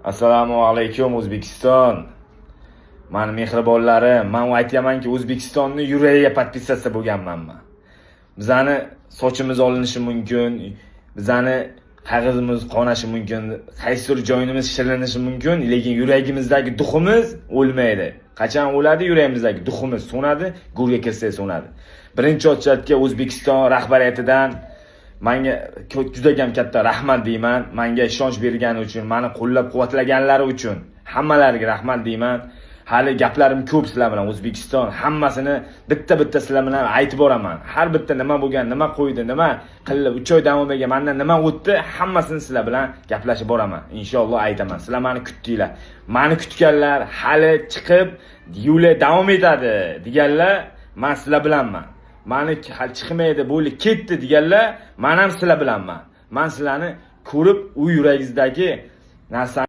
Assalomu alaykum O'zbekiston. Men mehribonlarim, men aytamanki O'zbekistonni yuragiga podpisatsiya bo'lganmanman. Bizani sochimiz olinishi mumkin, bizani qag'izimiz qonashi mumkin, qaysidir joyimiz shirlanishi mumkin, lekin yuragimizdagi duximiz o'lmaydi. Qachon o'ladi yuragimizdagi duximiz so'nadi, gurga kirsa so'nadi. Birinchi o'chatga O'zbekiston rahbariyatidan menga juda ham katta rahmat deyman. Menga ishonch bergani uchun, meni qo'llab-quvvatlaganlari uchun hammalariga rahmat deyman. Hali gaplarim ko'p sizlar bilan O'zbekiston hammasini bitta sizlar bilan aytib boraman. Har bitta nima bo'lgan, nima qo'ydi, nima qildi, 3 oy davomiga mendan nima o'tdi, hammasini sizlar bilan gaplashib boraman. Inshaalloh aytaman. Sizlar meni kutdinglar. Meni kutganlar hali chiqib yo'li davom etadi deganlar, men sizlar bilanman. Meni hali chiqmaydi, bo'ldi, ketdi deganlar, men ham sizlar bilanman. Men sizlarni ko'rib, u yuragingizdagi narsa